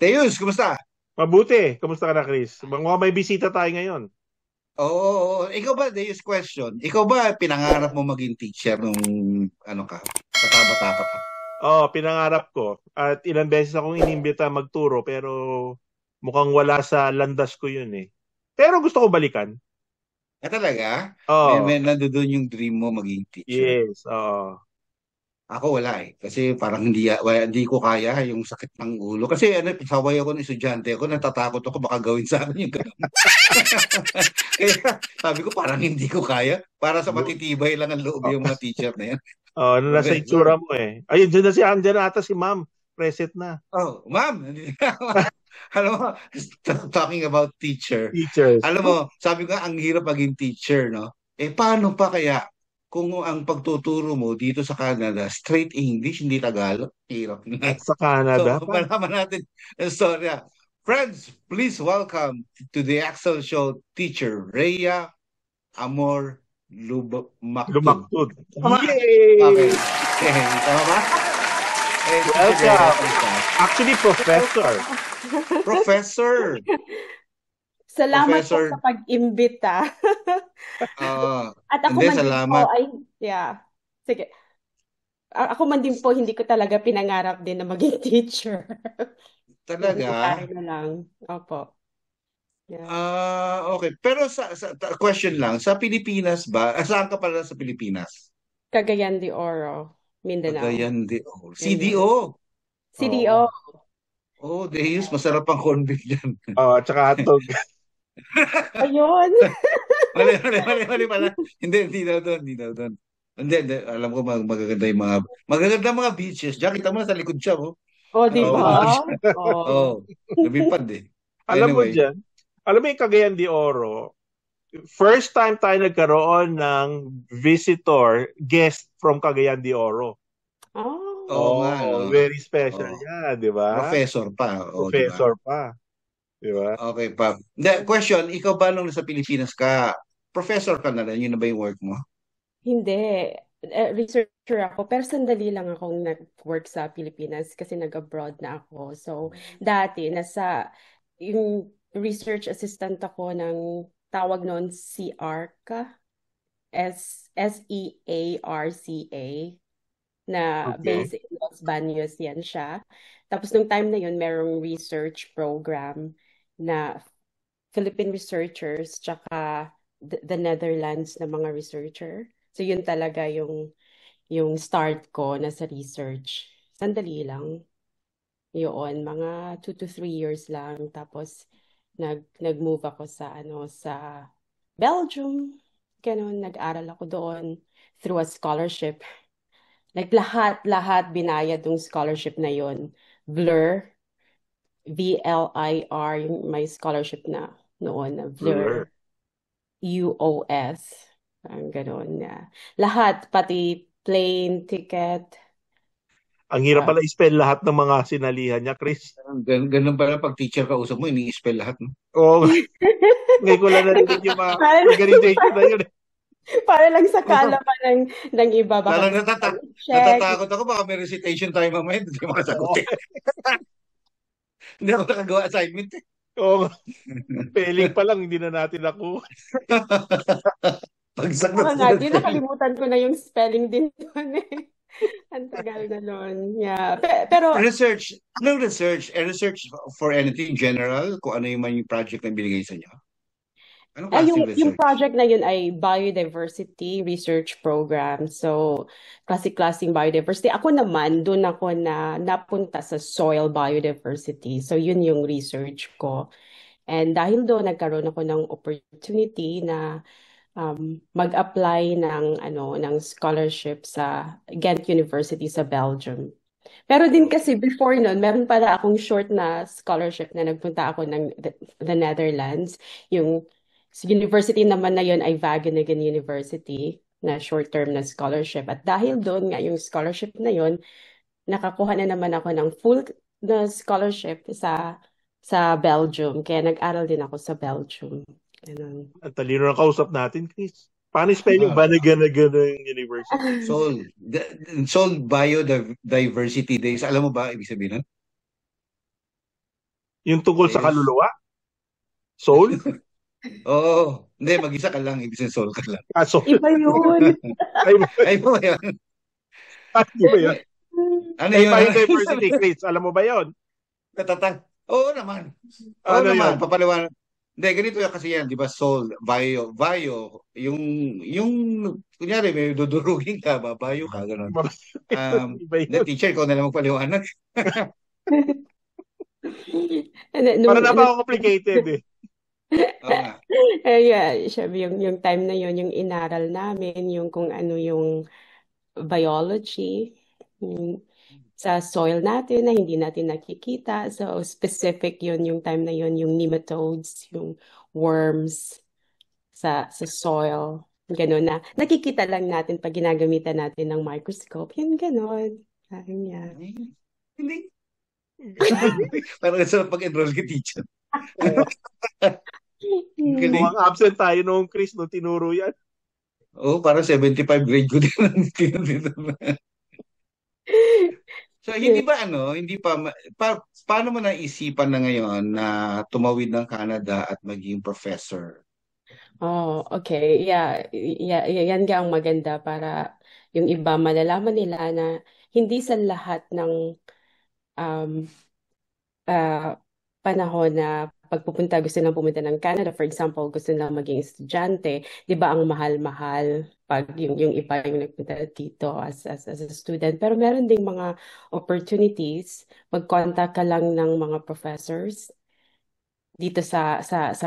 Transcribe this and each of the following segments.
Teus, kumusta? Mabuti. Kamusta ka na, Chris? Mga may bisita tayo ngayon. Oo. Ikaw ba, Deus question, ikaw ba pinangarap mo maging teacher nung ano ka, bata-bata ka pa? Pinangarap ko. At ilang beses akong inimbita magturo pero mukhang wala sa landas ko yun eh. Pero gusto ko balikan. Talaga? May Oo. nandoon yung dream mo maging teacher. Yes. Oo. Ako wala eh. Kasi parang hindi ko kaya yung sakit ng ulo. Kasi saway ako ng estudyante ako, natatakot ako baka gawin sa akin yung ganun. Kaya sabi ko parang hindi ko kaya. Para sa Bu- matitibay lang ang loob yung mga teacher na yan. Ano nasa Professor. itsura mo eh. Ayun, dyan na si Andyan ata si ma'am. Present na. Oh, ma'am. Alam mo, talking about teacher. Teachers. Alam mo, sabi ko nga, ang hirap maging teacher, no? Paano pa kaya kung ang pagtuturo mo dito sa Canada, straight English, hindi Tagalog? Hirap na. Sa Canada So, pa. malaman natin ang storya. Friends, please welcome to the Axel Show teacher, Rhea Amor Lumaktun. Lumaktod. Tama? Okay. Yay! Tama ba? Teacher Rhea, Welcome. kamusta? Actually, professor. Professor. Salamat po sa Professor, pag-imbita. At ako hindi, man din po salamat. ay, yeah. Sige. Ako man din po, hindi ko talaga pinangarap din na maging teacher. Talaga? Nangyari na lang. Opo. Yeah. Okay. Pero question lang, sa Pilipinas ba? Saan ka pala sa Pilipinas? Cagayan de Oro, Mindanao. Cagayan de Oro. Ganyan. CDO. CDO. Oh, Deus, masarap ang corned beef dyan. Tsaka hotdog. Ayun. Mali pala. Hindi daw doon, hindi daw doon. Hindi. Alam ko magaganda mga beaches. Diyan, kita mo sa likod siya, oh. O, di Oh, ba? beach. Oh. Oh, lumipad eh. Alam mo Anyway. dyan, alam mo yung Cagayan de Oro, first time tayo nagkaroon ng visitor, guest from Cagayan de Oro. Oo Oh. nga, no? Very special Oo. yan, di ba? Professor pa, oh, di ba? Professor pa, di ba? Okay pa. Question, ikaw ba nung nasa Pilipinas ka, professor ka na rin, yun na ba yung work mo? Hindi. Researcher ako, pero sandali lang akong nag-work sa Pilipinas kasi nag-abroad na ako. So, dati, yung research assistant ako ng tawag noon SEARCA, SEARCA, na Okay. based in Los Baños yan siya. Tapos, nung time na yun, merong research program na Philippine researchers tsaka the Netherlands na mga researcher. So yun talaga yung start ko na sa research. Sandali lang. Yun, mga 2 to 3 years lang. Tapos nag-move ako sa sa Belgium. Ganun, nag-aral ako doon through a scholarship. Like lahat binayad yung scholarship na yun. Blur, VLIR, yung may scholarship na noon na Blur. Blur. UOS. Ang gano'n na. Lahat, pati plane ticket. Ang hirap Uh, pala i-spell lahat ng mga sinalihan niya, Chris. Ganun pala pag teacher ka usap mo, ini-spell lahat, no? Oo, ngayon ko lang narinig yung mga para, organization na yun. para lang sa kaalaman ng iba, baka Parang gusto ko i-check. natatakot ako, baka may recitation tayo mamaya, hindi mo Oo, makasagutin. Hindi ako nakagawa assignment eh. oo, spelling pa lang, hindi na natin nakuha. Pagsak na Oo nga, sa di spelling. nakalimutan ko na yung spelling din doon eh. Ang tagal na nun. Yeah. Pero Research, anong research? Research for anything general? Kung ano yung man yung project na binigay sa inyo? Anong klaseng yung research? project na yun ay biodiversity research program. So, klase-klaseng biodiversity. Ako naman, doon ako napunta sa soil biodiversity. So, yun yung research ko. And dahil doon, nagkaroon ako ng opportunity na mag-apply ng scholarship sa Ghent University sa Belgium. Pero din kasi before nun, meron pala akong short na scholarship na nagpunta ako ng the Netherlands. Yung university naman na yun ay Wageningen University na short-term na scholarship. At dahil doon nga yung scholarship na yun, nakakuha na naman ako ng full na scholarship sa Belgium. Kaya nag-aral din ako sa Belgium. Ganun. Ang talino na kausap natin, Chris. Paano spell yung Ah, Banaganaganang University? Soul Biodiversity Days. Alam mo ba ibig sabihin nun? Yung tungkol sa Yes. kaluluwa? Soul? Oo. Hindi, mag-isa ka lang. Ibig sabihin, soul ka lang. Ah, soul. Iba yun. Ay, Ay mo yan. di ba yun? Ano Eh, yun? biodiversity, Chris. Alam mo ba yun? Katatang. Oo naman. Oo Ano naman. yun? Papaliwanag. Hindi, ganito yan kasi yan, di ba? Soul, bio, yung, kunyari, may dudurugin ka, babayo ka, gano'n. Iba Hindi, yun. teacher, ikaw na lang magpaliwanag. Para Nung, napaka-complicated eh. Oo nga. yeah, syempre yung time na yun, yung inaral namin, yung kung ano yung biology sa soil natin na hindi natin nakikita. So, specific yun yung time na yun, yung nematodes, yung worms sa soil. Ganun na. Nakikita lang natin pag ginagamitan natin ng microscope. Yun, ganun. Sabi niya. Hindi. Parang sarap pag-enroll kay teacher. Galing. Mukhang absent tayo noong Chris nung tinuro yan. Oo, parang 75 grade ko din. So, hindi ba hindi paano mo naisipan na ngayon na tumawid ng Canada at maging professor? Oh, okay. Yeah, yan nga ang maganda para yung iba malalaman nila na hindi sa lahat ng um, ah, panahon na pagpupunta, gusto nilang pumunta ng Canada, for example, gusto nilang maging estudyante, di ba ang mahal-mahal pag yung iba yung nagpunta dito as a student. Pero meron ding mga opportunities, mag-contact ka lang ng mga professors dito sa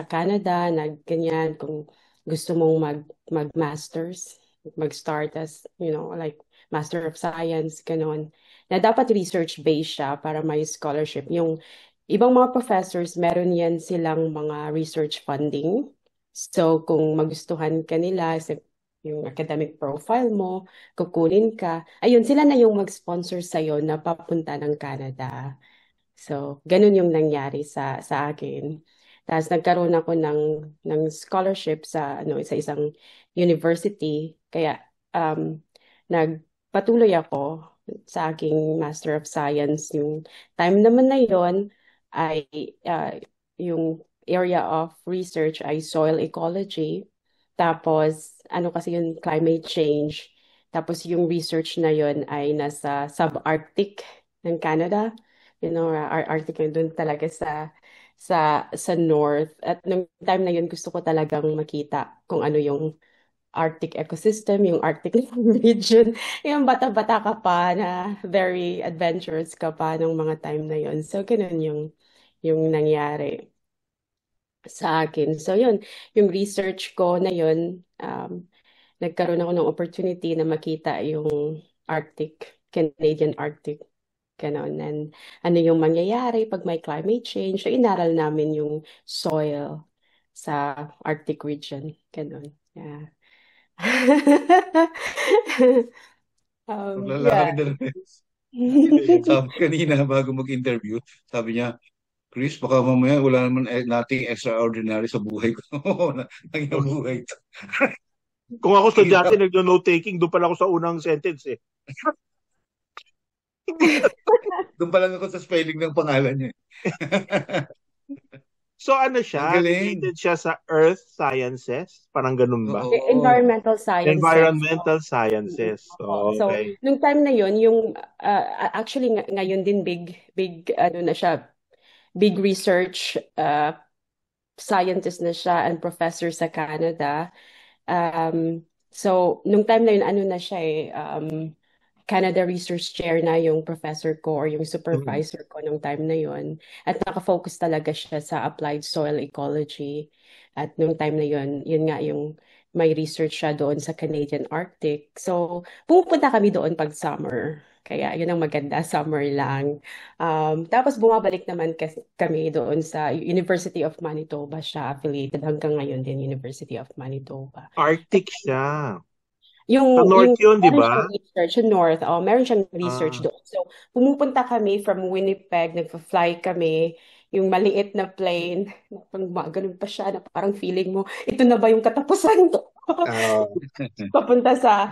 Canada na ganyan kung gusto mong mag-masters, mag-start as, like Master of Science, ganon. Na dapat research-based siya para may scholarship. Yung ibang mga professors, meron yan silang mga research funding. So, kung magustuhan ka nila, yung academic profile mo, kukunin ka, ayun, sila na yung mag-sponsor sa'yo na papunta ng Canada. So, ganun yung nangyari sa akin. Tapos nagkaroon ako ng scholarship sa isang university. Kaya nagpatuloy ako sa aking Master of Science. Yung time naman na yon ay yung area of research ay soil ecology. Tapos ano kasi yung climate change. Tapos yung research na yon ay nasa subarctic ng Canada. Our Arctic na doon talaga sa north. At nung time na yun, gusto ko talagang makita kung ano yung Arctic ecosystem, yung Arctic region. Yung bata-bata ka pa na very adventurous ka pa nung mga time na yun. So, ganun yung nangyari sa akin. So, yun, yung research ko na yun, nagkaroon ako ng opportunity na makita yung Arctic, Canadian Arctic. Ganon. And ano yung mangyayari pag may climate change. So, inaral namin yung soil sa Arctic region. Ganon. Yeah. Lalaki Yeah. dalawa. Sabi kanina bago mag-interview, sabi niya, Chris, baka mamaya wala naman nating extraordinary sa buhay ko. Naging buhay to. Kung ako estudyante, nag-note taking, doon pala ako sa unang sentence eh. Doon pa lang ako sa spelling ng pangalan niya. So ano siya? Ang galing. Related siya sa Earth Sciences? Parang ganun ba? Oo. Environmental sciences. Environmental Sciences. So, Okay. nung time na yun, actually ngayon din big ano na siya, big research scientist na siya and professor sa Canada. So, nung time na yun, ano na siya Canada Research Chair na yung professor ko or yung supervisor ko nung time na yun. At nakafocus talaga siya sa applied soil ecology. At nung time na yun, yun nga yung may research siya doon sa Canadian Arctic. So, pumupunta kami doon pag summer. Kaya yun ang maganda, summer lang. Tapos bumabalik naman kami doon sa University of Manitoba siya affiliated hanggang ngayon din University of Manitoba. Arctic siya. Yung Sa north yun, di meron ba? siyang research, yung north, meron siyang research doon. So, pumupunta kami from Winnipeg, nagpa-fly kami, yung maliit na plane, ganun pa siya na parang feeling mo, ito na ba yung katapusan ko? Ah, Papunta sa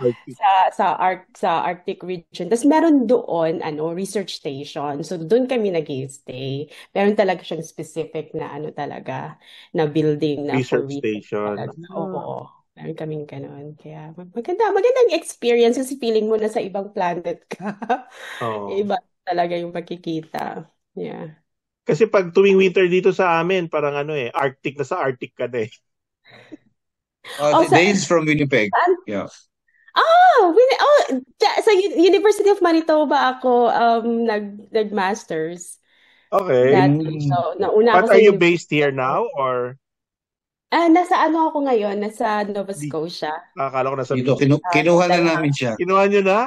Arctic region. Tapos meron doon research station. So doon kami nag-stay. Meron talaga siyang specific na talaga na building na for research research station. talaga. Oo. Meron kaming ganun. Kaya magandang experience kasi feeling mo na sa ibang planet ka. Oh. Iba talaga yung pagkikita. Yeah. Kasi pag tuwing winter dito sa amin, parang Arctic na sa Arctic ka na eh. Oh, Days from Winnipeg. saan? Yeah. Sa University of Manitoba ako nag-masters Okay. dati. Mm. So, nauna ako But sa are you University based here of now or nasa ako ngayon, nasa Nova di? Scotia. Akala ko nasa Dito, BC. kinuha na Dalawa. namin siya. Kinuha nyo na?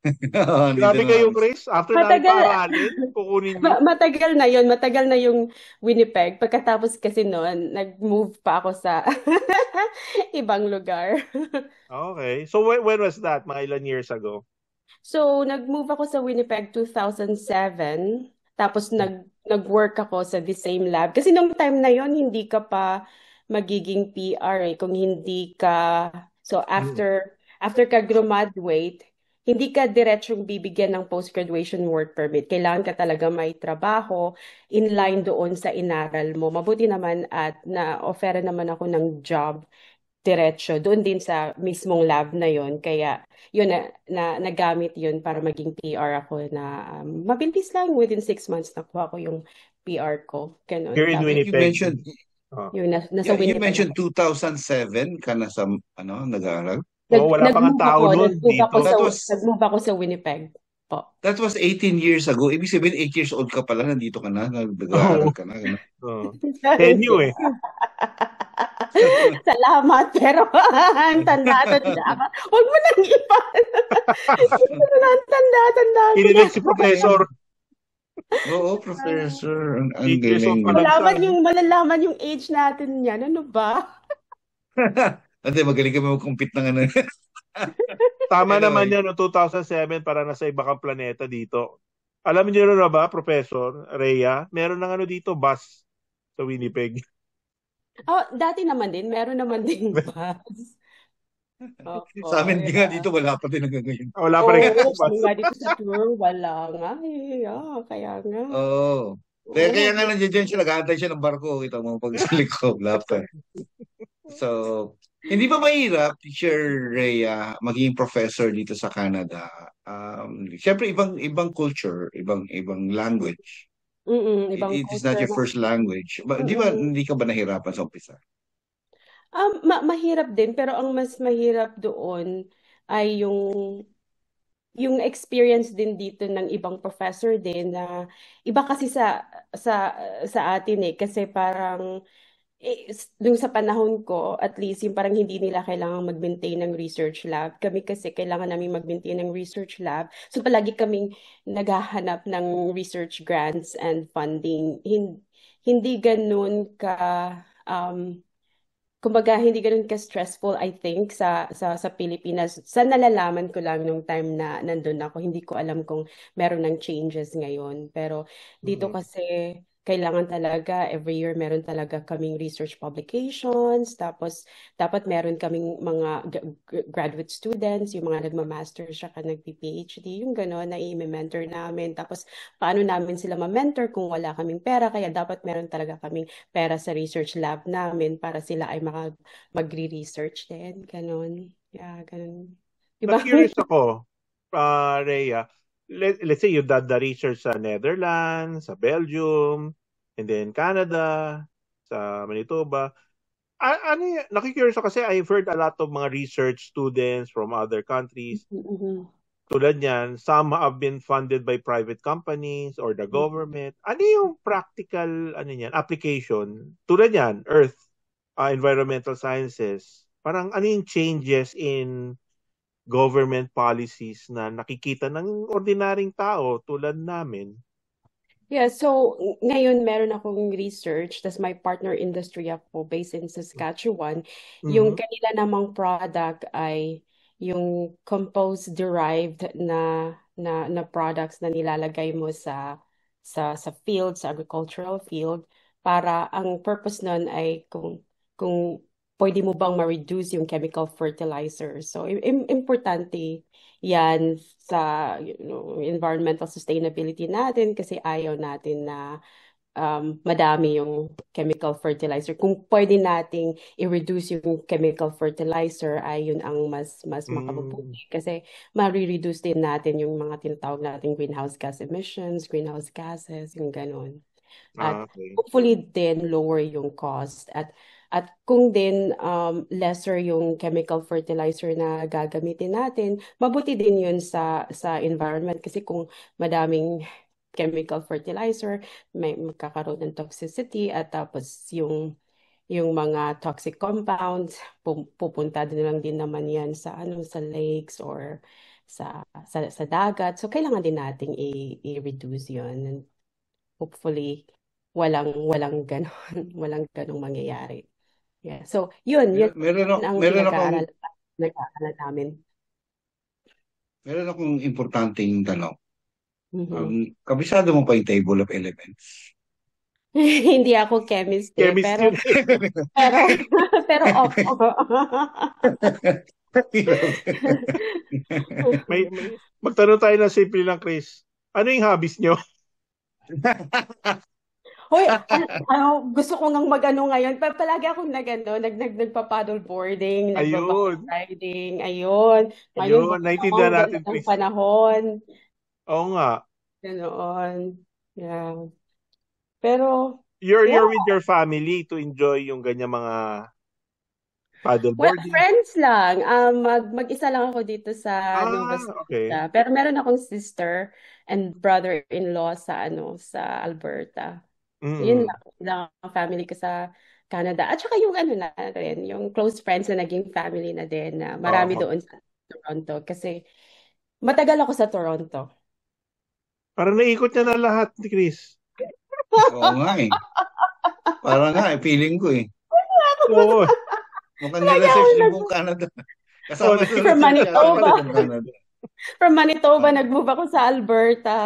Dito Grabe na kayo, namin. Chris. After namin Matagal, paaralin, kukunin nyo. matagal na yung Winnipeg. Pagkatapos kasi noon, nag-move pa ako sa ibang lugar. Okay. So when was that? Mga ilan years ago? So, nag-move ako sa Winnipeg 2007. Tapos nag-work ako sa the same lab. Kasi nung time na yon hindi ka pa magiging PR eh. Kung hindi ka, so Mm. after ka graduate, hindi ka diretsong bibigyan ng post-graduation work permit. Kailangan ka talaga may trabaho in line doon sa inaral mo. Mabuti naman at na-offer naman ako ng job diretso doon din sa mismong lab na yon, kaya yun nagamit yun para maging PR ako na mabilis lang, within 6 months nakuha ko yung PR ko, ganun. Here in Tapos You Winnipeg. mentioned, Oh. yun, nasa you Winnipeg ako. mentioned 2007 ka na sa, nag-aaral? Oh, wala pang ang Nag-move tao ako, nun dito. nag-move ako sa Winnipeg po. That was 18 years ago. Ibig sabihin, 8 years old ka pala, nandito ka na, nag-aaral Oh. ka na. Ganun. Oh. Tenyo eh. Salamat, pero ang tanda-tanda ka. Huwag mo nang ipa. Tanda-tanda ko na. Kinilig si Professor. Oo, Professor. Ang 8 years old galing. pa lang siya. Malalaman yung age natin yan. Ano ba? Hindi, magaling kami mag-compete ng ano. Tama Anyway. naman yan, no, 2007 para nasa iba kang planeta dito. Alam niyo na ba, Professor Rhea, meron ng dito, bus sa Winnipeg. Oh, dati naman din. Meron naman din bus. Sa amin nga dito, wala pa din hanggang ngayon. Wala pa rin Oo, bus. kami nga dito sa tour, wala nga. Kaya nga. Oo. Kaya nga nandiyan siya, nag-aantay siya ng barko. Kita mo pag sa likod, laptop. So, hindi ba mahirap, Teacher Rhea, maging professor dito sa Canada? Siyempre, ibang culture, ibang language. Ibang It is not culture. your first language. Di ba, hindi ka ba nahirapan sa umpisa? Mahirap din, pero ang mas mahirap doon ay yung experience din dito ng ibang professor din na iba kasi sa sa atin eh, kasi parang dun sa panahon ko, at least yung parang hindi nila kailangan mag-maintain ng research lab. Kami kasi kailangan namin mag-maintain ng research lab. So palagi kaming naghahanap ng research grants and funding. Hindi ganun ka um, kumbaga hindi ganun ka-stressful, I think, sa Pilipinas. Sa nalalaman ko lang nung time na nandun ako, hindi ko alam kung meron ng changes ngayon. Pero dito kasi kailangan talaga every year meron talaga kaming research publications, tapos dapat meron kaming mga graduate students, yung mga nagma-master saka nagpi-PhD, yung gano'n na i-mentor namin. Tapos paano namin sila ma-mentor kung wala kaming pera, kaya dapat meron talaga kaming pera sa research lab namin para sila ay magre-research din, gano'n. Yeah, gano'n. Diba? Curious ako, Rhea. Let's say you've done the research sa Netherlands, sa Belgium, and then Canada, sa Manitoba. Nakikurious ako kasi I've heard a lot of mga research students from other countries. Tulad niyan, some have been funded by private companies or the government. Ano yung practical application? Tulad niyan, Earth, environmental sciences. Parang ano yung changes in government policies na nakikita ng ordinaryong tao tulad namin? Yeah, so ngayon meron akong research, tas may partner industry ako based in Saskatchewan. Yung kanila namang product ay yung compost derived na products na nilalagay mo sa sa field, sa agricultural field, para ang purpose nun ay kung pwede mo bang ma-reduce yung chemical fertilizer. So, importante yan sa environmental sustainability natin kasi ayaw natin na madami yung chemical fertilizer. Kung pwede nating i-reduce yung chemical fertilizer, ay yun ang mas Mm. makabubuti. Kasi ma-reduce din natin yung mga tinatawag natin greenhouse gas emissions, greenhouse gases, yung ganun. At Okay. hopefully din lower yung cost. At kung din lesser yung chemical fertilizer na gagamitin natin, mabuti din yun sa environment. Kasi kung madaming chemical fertilizer, may magkakaroon ng toxicity at tapos yung mga toxic compounds pupunta din lang din naman yan sa sa lakes or sa dagat. So kailangan din nating i-reduce 'yon. And hopefully walang ganon, walang ganong mangyayari. Yeah. So yun ang Meron akong pinag-aaral namin. meron akong importanteng tanong. Mhm. Kabisado mo pa yung table of elements? Hindi ako chemist Chemist pero yun eh. pero pero opo. Magtanong tayo ng simple lang, Chris. Ano yung hobbies nyo? Hoy, gusto ko ngang mag-ano ngayon. Palagi akong nagpa-paddle boarding, nagba-bike Ayun. riding, ayun. Ngayon, Ayun, bukas ako, naintindihan ang ganda natin, ng Chris. panahon. Oo nga. Ganoon. Yeah. Pero, You're yeah. with your family to enjoy yung ganyan mga paddle Well, boarding. friends lang. Mag-isa lang ako dito sa Nova Okay. Scotia. Pero meron akong sister and brother-in-law sa Alberta. Yun Mm. lang ang family ko sa Canada. At saka yung na rin, yung close friends na naging family na din na marami Oo. doon sa Toronto. Kasi matagal ako sa Toronto. Parang naikot niya na lahat, Chris. Oo nga eh. Parang nga eh, feeling ko eh. Oo. Mukhang Lagi niresearch ako niyo buong Canada. Kasama sa From research Manitoba. yata buong Canada. From Manitoba, Ah, nag-move ako sa Alberta.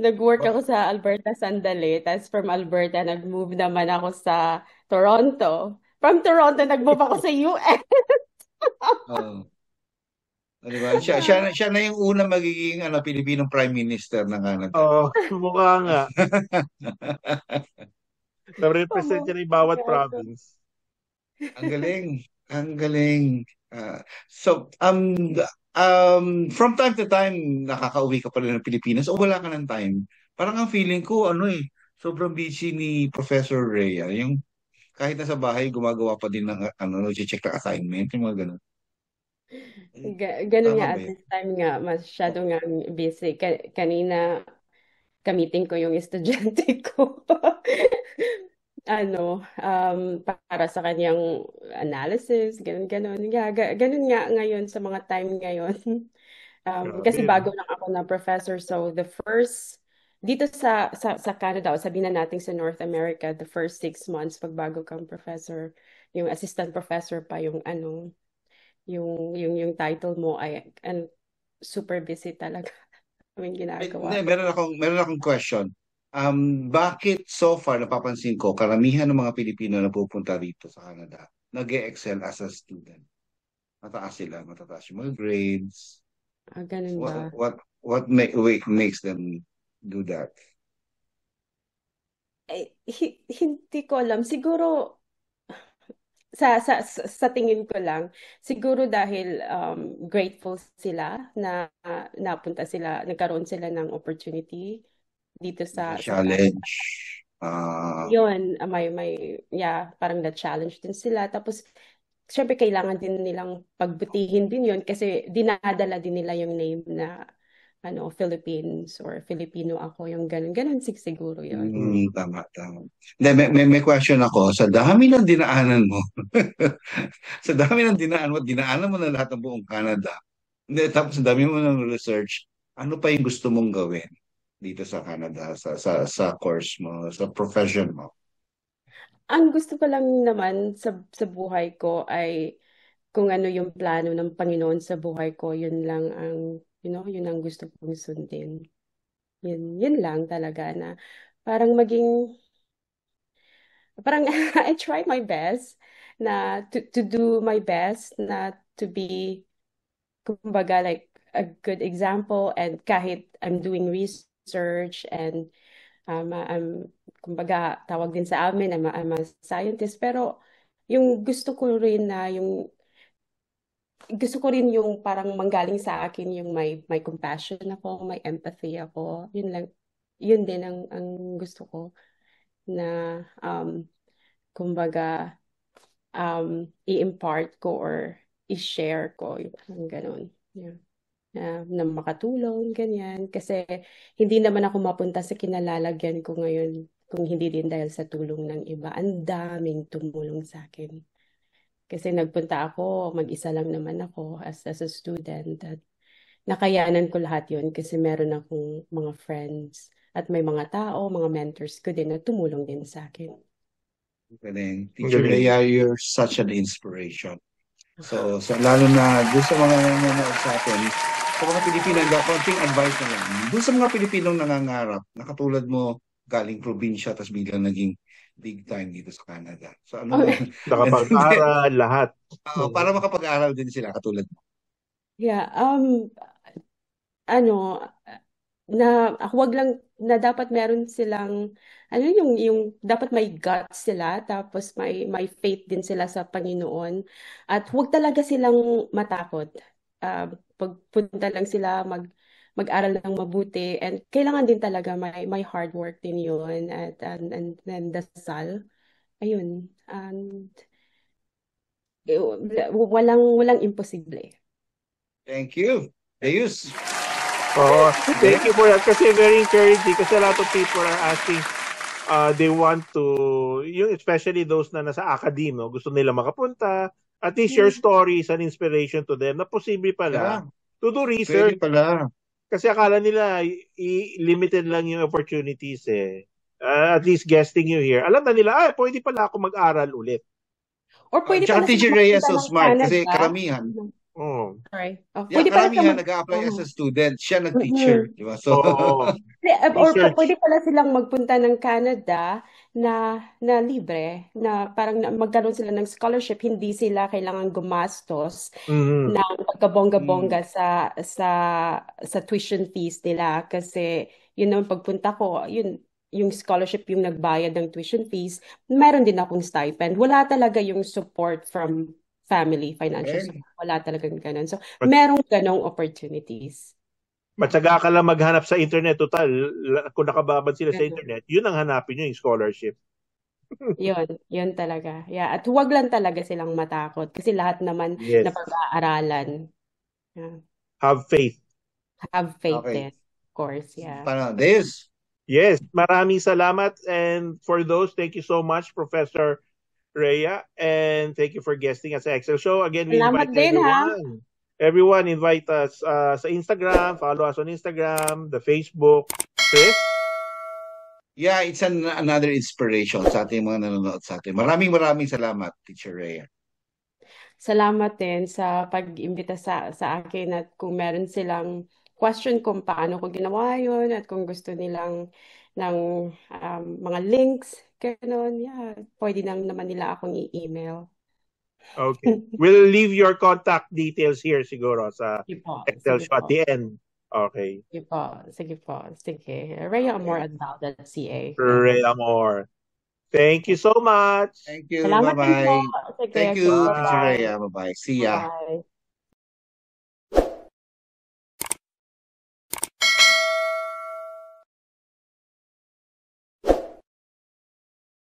Nag-work ako sa Alberta sandali. Tapos from Alberta, nag-move naman ako sa Toronto. From Toronto, nag-move ako sa US. Oo. Di ba? Siya na yung una magiging Pilipinong Prime Minister ng Canada. Oo, mukha nga. Na-represent niya yung bawat province. Ang galing. Ang galing. So, from time to time, nakakauwi ka pa rin ng Pilipinas o wala ka ng time? Parang ang feeling ko, sobrang busy ni Professor Rhea. Yung kahit nasa bahay, gumagawa pa din ng, check na assignment, yung mga ganun. Ganun Tama nga ba at yun? this time nga, masyado nga busy. Kanina, kamiting ko yung estudyante ko. Para sa kanyang analysis, ganun. Yeah, ganun nga ngayon sa mga time ngayon. Kasi Grabe, bago lang ako na professor, so dito sa Canada, o sabihin na natin sa North America, the first 6 months, pag bago kang professor, yung assistant professor pa yung title mo ay super busy talaga kaming Hindi, ginagawa. meron akong question. Bakit so far napapansin ko, karamihan ng mga Pilipino na pupunta dito sa Canada, nag-excel as a student. Matataas yung mga grades. Ganun ba? Makes them do that? Hindi ko alam. Siguro, sa tingin ko lang, siguro dahil grateful sila na nagkaroon sila ng opportunity dito sa Canada. Challenge. Yun, parang na-challenge din sila. Tapos, syempre, kailangan din nilang pagbutihin din yun kasi dinadala din nila yung name na Philippines or Filipino ako, yung ganun. Ganun siguro yun. Tama. Hindi, may question ako. Sa dami ng dinaanan mo, dinaanan mo na lahat ng buong Canada. Hindi, tapos sa dami mo ng research, ano pa yung gusto mong gawin dito sa Canada, sa course mo, sa profession mo? Ang gusto ko lang naman sa buhay ko ay kung ano yung plano ng Panginoon sa buhay ko, yun lang ang, yun ang gusto kong sundin. Yun lang talaga na parang parang I try my best na to do my best na to be kumbaga like a good example, and kahit I'm doing research and I'm kumbaga tawag din sa amin I'm a scientist, pero yung gusto ko rin yung parang manggaling sa akin yung may compassion ako, may empathy ako. Yun lang, yun din ang gusto ko na kumbaga i-impart ko or i-share ko yung ganun. Yeah. Na makatulong, ganyan. Kasi hindi naman ako mapunta sa kinalalagyan ko ngayon kung hindi din dahil sa tulong ng iba. Ang daming tumulong sa akin. Kasi nagpunta ako, mag-isa lang naman ako as a student. At nakayanan ko lahat yun kasi meron akong mga friends at may mga tao, mga mentors ko din na tumulong din sa akin. Galing. Teacher Rhea, you're such an inspiration. So lalo na doon sa mga nanonood sa atin, sa mga Pilipino, konting advice na lang. Doon sa mga Pilipinong nangangarap, na katulad mo, galing probinsya, tapos biglang naging big time dito sa Canada. So ano, nakapag-aral, lahat. Para makapag-aral din sila, katulad mo. Yeah, ano, na huwag lang na dapat meron silang yung dapat may guts sila, tapos may faith din sila sa Panginoon, at huwag talaga silang matakot. Pagpunta lang sila mag-aral ng mabuti, and kailangan din talaga may hard work din yun, at and dasal. Ayun. And walang imposible. Thank you. Deus. Thank you for that, kasi very encouraging, kasi a lot of people are asking, they want to, especially those na nasa academe, no? Gusto nila makapunta, at least your story is an inspiration to them na posible pala to do research. Pala. Kasi akala nila limited lang yung opportunities eh. At least guesting you here, alam na nila, pwede pala ako mag-aral ulit. Or pwede pala Teacher Rhea so smart kasi karamihan. Sorry. Pwede karamihan nag-a-apply as a student, siya nag-teacher, di ba? So or pwede pala silang magpunta ng Canada na libre, na parang magkaroon sila ng scholarship, hindi sila kailangan gumastos ng pagkabongga-bongga sa tuition fees nila, kasi pagpunta ko, yung scholarship yung nagbayad ng tuition fees, meron din akong stipend. Wala talaga yung support from family, financial support. Wala talagang ganun. So, merong ganong opportunities. Matyaga ka lang maghanap sa internet. Total, kung nakababad sila sa internet, yun ang hanapin nyo, yung scholarship. Yun talaga. Yeah. At huwag lang talaga silang matakot kasi lahat naman na pag-aaralan. Yeah. Have faith. Have faith din, of course. Yeah. Deus. Yes, maraming salamat. And for those, thank you so much, Professor Rhea. And thank you for guesting us sa Excel Show. Again, we invite everyone. Everyone, invite us sa Instagram. Follow us on Instagram, the Facebook. Chris? Yeah, it's another inspiration sa ating mga nanonood sa atin. Maraming salamat, Teacher Rhea. Salamat din sa pag-imbita sa akin, at kung meron silang question kung paano ko ginawa yun, at kung gusto nilang ng mga links, gano'n, pwede naman nila akong i-email. Okay. We'll leave your contact details here siguro sa Excel Show at the end. Okay. Sige po. RheaAmor@bal.ca. Rhea Amor. Thank you so much. Thank you. Bye-bye. Thank you, Teacher Rhea. Bye-bye. See ya. Bye.